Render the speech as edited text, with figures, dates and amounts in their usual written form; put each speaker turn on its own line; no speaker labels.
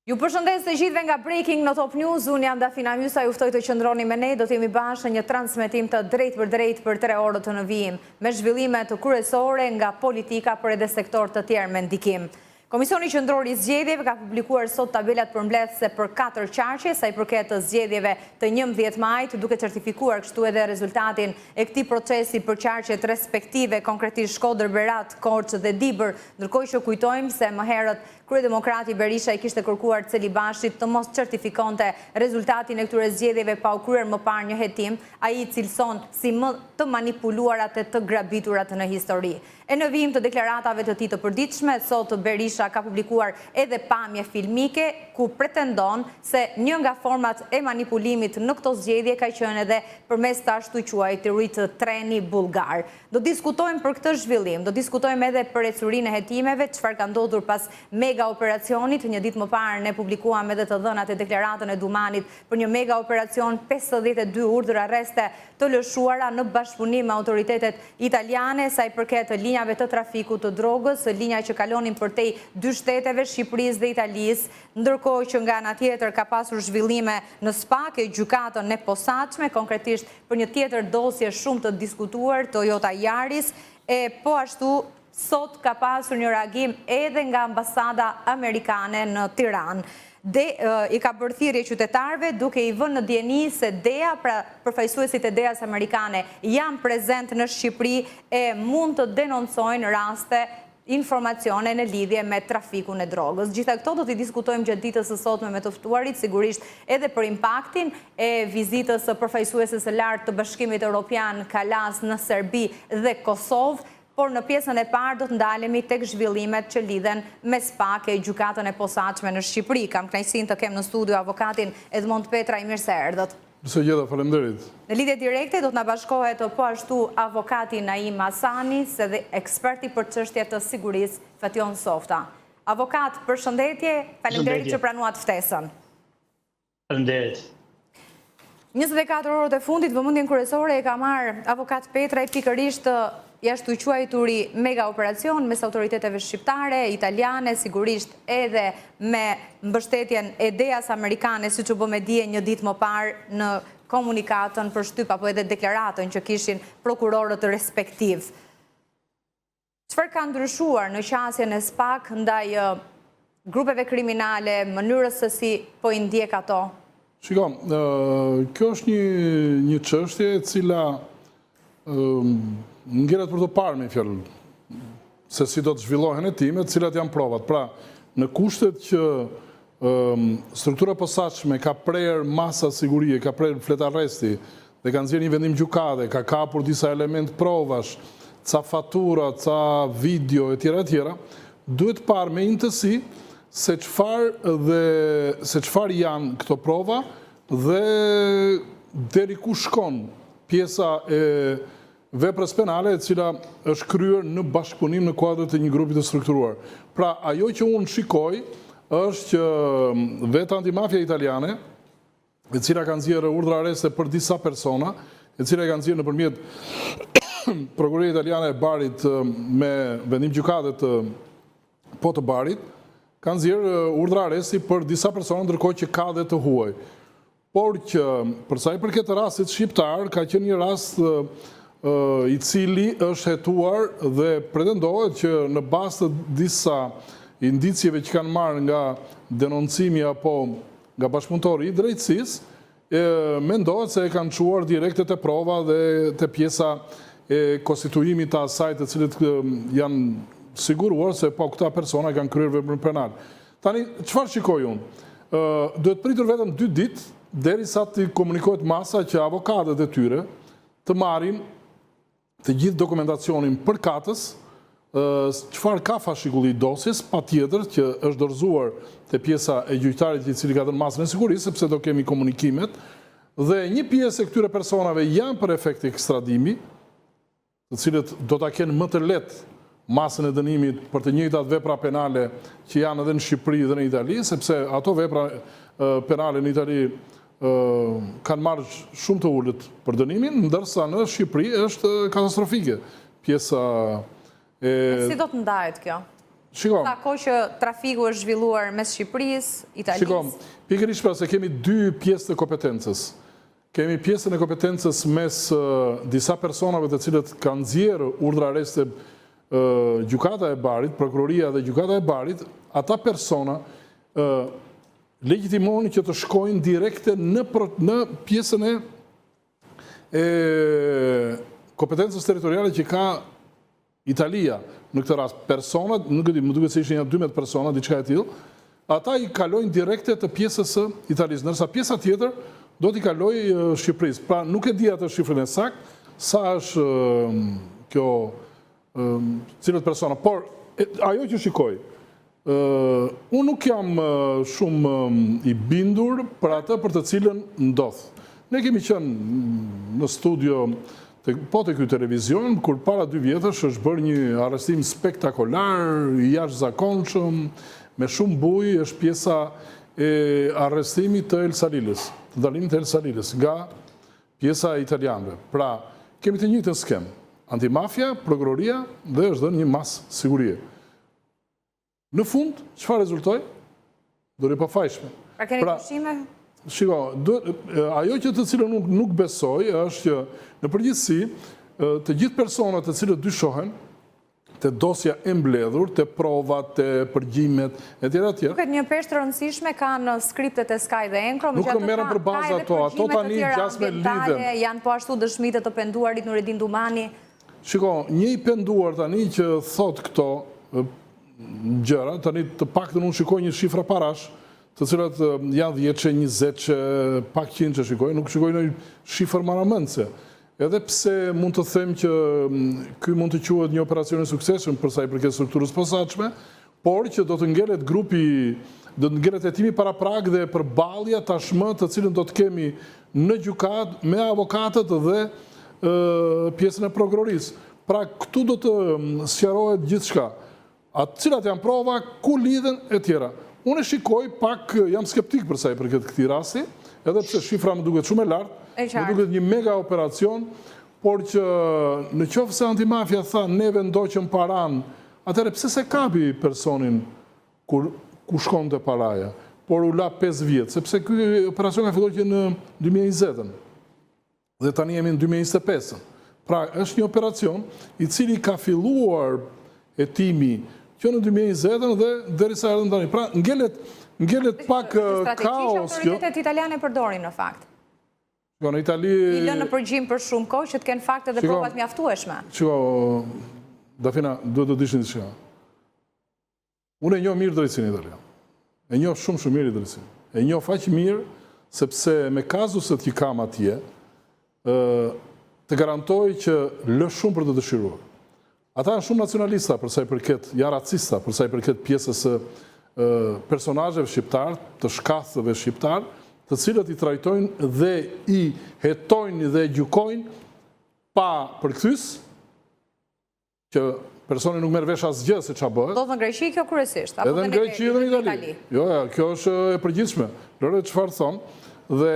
Ju përshëndes të gjithëve nga Breaking në Top News, unë jam Dafina Hysa, juftoj të qëndroni me ne, do t'jemi bashkë një transmetim të drejt për 3 orët të në vijim, me zhvillimet të kryesore nga politika për edhe sektor të tjerë me ndikim. Komisioni Qendror i Zgjedhjeve ka publikuar sot tabelat përmbledhëse për 4 qarqe, sa i përket të zgjedhjeve të 11 majit, duke certifikuar kështu edhe rezultatin e këtij procesi për qarqet respektive, konkretisht Shkodër, Berat, Korçë dhe Dibër, ndërkohë që kujtojmë se më herët Kryedemokrati Berisha i kishte kërkuar Celibashit të mos certifikonte rezultatin e këtyre zgjedhjeve pa u kryer më parë një hetim, ai i cilëson si më të manipuluarat e të grabiturat në histori. E në vijim të deklaratave të tij të përditshme, sot Berisha ka publikuar edhe pamje filmike ku pretendon se një nga format e manipulimit në këto zgjedhje ka qenë edhe përmes të ashtu quajturit treni bullgar. Do diskutojmë për këtë zhvillim, do diskutojmë edhe për ecurinë e hetimeve, çfarë ka ndodhur pas mega operacionit. Një ditë më parë ne publikuam edhe të dhënat e deklaratën e Dumanit për një mega operacion, 52 urdhër arreste të lëshuara në bashkëpunim me autoritetet italiane, sa i përket linjave të trafikut të drogës, linja që kalonin përtej 2 shteteve, Shqipërisë dhe Italisë, ndërkohë që nga ana tjetër ka pasur zhvillime në SPAK e gjykatën e posaçme, konkretisht për një tjetër dosje shumë të diskutuar, Toyota Yaris, e po ashtu sot ka pasur një reagim edhe nga ambasada amerikane në Tiranë. I ka bërë thirrje qytetarëve duke i vënë në dieni se DEA, pra përfaqësuesit e DEA-s amerikane, janë prezent në Shqipëri e mund të denoncojnë raste informacione në lidhje me trafikun e drogës. Gjitha këto do t'i diskutojmë gjatë ditës së sotme me të ftuarit, sigurisht edhe për impaktin e vizitës së përfaqësuesës së lartë të Bashkimit Evropian Kallas në Serbi dhe Kosovë. Por në pjesën e parë do të ndalemi tek zhvillimet që lidhen me SPAK e gjykatën e posaçme në Shqipëri. Kam kënaqësinë të kem në studio avokatin Edmond Petraj, mirë se erdhët.
Mirë gjeta, faleminderit.
Në lidhje direkte do të na bashkohet po ashtu avokati Naim Hasani, se dhe eksperti për çështje të sigurisë Fation Softa. Avokat, përshëndetje, faleminderit që pranuat ftesën.
Faleminderit.
24 orët e fundit vëmendjen kryesore e ka marrë avokat Petraj pikërisht jashtu i quajturi mega operacion mes autoriteteve shqiptare, italiane, sigurisht edhe me mbështetjen e DEA-s amerikane, siç u bë me dije një ditë më parë në komunikatën për shtyp apo edhe deklaratën që kishin prokurorët respektiv. Çfarë ka ndryshuar në qasjen e SPAK ndaj grupeve kriminale, mënyrës se si po i ndjek ato?
Shiko, kjo është një çështje e cila ngjerët për të parë me fjalë se si do të zhvillohen hetimet, cilat janë provat. Pra, në kushtet që struktura posaçme ka prerë masa sigurie, ka prerë flet arresti dhe ka nxjerrë një vendim gjykate, ka kapur disa element provash, ca fatura, ca video e tjera, duhet parë me intësi se çfarë janë këto prova dhe deri ku shkon pjesa e veprës penale e cila është kryer në bashkëpunim në kuadër të një grupi të strukturuar. Pra, ajo që unë shikoj është që vetë antimafia italiane, e cila ka nxjerrë urdhra arreste për disa persona, e cila ka nxjerrë nëpërmjet prokuroria italiane e Barit me vendim gjykate të Barit, ka nxjerrë urdhra arresti për disa persona, ndërkohë që ka dhe të huaj. Por që përsa i përket rastit shqiptar, ka qenë një rast i cili është hetuar dhe pretendohet që në bazë të disa indicieve që kanë marrë nga denoncimi apo nga bashkëpunëtori i drejtësisë, mendohet se e kanë çuar direkte te prova dhe te pjesa e konstituimit të asaj të cilët janë siguruar se po këta persona kanë kryer veprim penal. Tani, çfarë shikoj unë? Duhet pritur vetëm 2 ditë derisa të komunikohet masa që avokatët e tyre të marrin të gjithë dokumentacionin përkatës, çfarë ka fashikulli i dosjes, patjetër që është dorëzuar te pjesa e gjyqtarit i cili ka dhënë masën e sigurisë, sepse do kemi komunikimet, dhe një pjesë e këtyre personave janë për efekt ekstradimi, të cilët do ta kenë më të lehtë masën e dënimit për të njëjtat vepra penale që janë edhe në Shqipëri dhe në Itali, sepse ato vepra penale në Itali kanë marrë shumë të ulët për dënimin, ndërsa në Shqipëri është katastrofike. Pjesa
Si do të ndahet kjo?
Shiko,
Sa kohë që trafiku është zhvilluar mes Shqipërisë, Italisë.
pikërisht pra se kemi dy pjesë të kompetencës. Kemi pjesën e kompetencës mes disa personave të cilët kanë nxjerrë urdhra areste gjykata e Barit, prokuroria dhe gjykata e Barit, ata persona legjitimoni që të shkojnë direkte në pjesën e kompetencës territoriale që ka Italia. Në këtë rast, personat, nuk e di, më duket se ishin 12 persona, diçka e tillë, ata i kalojnë direkte të pjesës së Italisë, ndërsa pjesa tjetër do t'i kalojë Shqipërisë. Pra, nuk e di atë shifrën e saktë, sa është kjo cilët persona, por ajo që shikoj, unë nuk jam shumë i bindur për atë për të cilën ndodh. Ne kemi qenë në studio po të ky televizion, kur para 2 vjetësh është bërë një arrestim spektakolar, i jashtëzakonshëm, me shumë bujë, është pjesa e arrestimit të Elsalilës, të ndalimit të Elsalilës, nga pjesa e italianëve. Pra, kemi të njëjtën skem, antimafia, prokuroria dhe është dhënë një mas sigurie. Në fund, çfarë rezultoi? Dori pafajshme.
Pra keni pushime?
Shiko, ajo që të cilën nuk besoj është që në përgjithësi të gjithë personat të cilët dyshohen të dosja e mbledhur, të provat, të përgjimet, e tjera tjera.
Duket një peshë të rëndësishme kanë skriptet e Sky dhe Enkro.
Nuk merren për bazë ato tani gjasme lidhen.
Janë po ashtu dëshmitë të penduarit Nuredin Dumani.
Shiko, një i penduar tani që thot këto gjëra, tani të paktën unë shikoj një shifra parash, të cilat janë 10, 20, pak 100 që shikoj, nuk shikoj në shifër maramëndse. Edhe pse mund të them që ky mund të quhet një operacion i suksesshëm për sa i përket strukturës posaçme, por që do të ngelet do të ngelet hetimi para prag dhe përballja tashmë të cilën do të kemi në gjykat me avokatët dhe pjesën e prokurorisë. Pra këtu do të sqarohet gjithçka. Atë cilat janë prova, ku lidhen e tjera. Unë e shikoj pak, jam skeptik për sa i përket këtij rasti, edhe pse shifra më duket shumë e lartë, më duket një mega operacion, por që në qoftë se antimafia tha neve ndoqëm paran, atëherë pse se kapi personin ku shkonte paraja, por u la 5 vjetë, sepse ky operacion ka filluar që në 2020-ën, dhe tani jemi në 2025-ën. Pra, është një operacion i cili ka filluar hetimi që në 2020 dhe derisa erdhën tani. Pra, ngelet pak kaos kjo.
Autoritetet italiane përdorin në fakt.
Në Itali...
I lënë në përgjim për shumë kohë që të kenë fakte dhe provat mjaftueshme.
Shiko, Dafina, duhet të dishin diçka. Unë e njoh mirë drejtsinë italiane. E njoh shumë mirë drejtsinë. E njoh faq mirë sepse me kazuset që kam atje, të garantoj që lë shumë për të dëshiruar. Ata janë shumë nacionalista përsa i përket, janë racista përsa i përket pjesës personazheve shqiptar, të shkathëve shqiptar, të cilët i trajtojnë dhe i hetojnë dhe gjykojnë pa përkthys, që personi nuk merr vesh asgjë se ç'a bëhet.
Do të në Greqi kjo kryesisht, apo
edhe në Greqi edhe në Itali. Jo, kjo është e përgjithshme. Lore çfarë thon dhe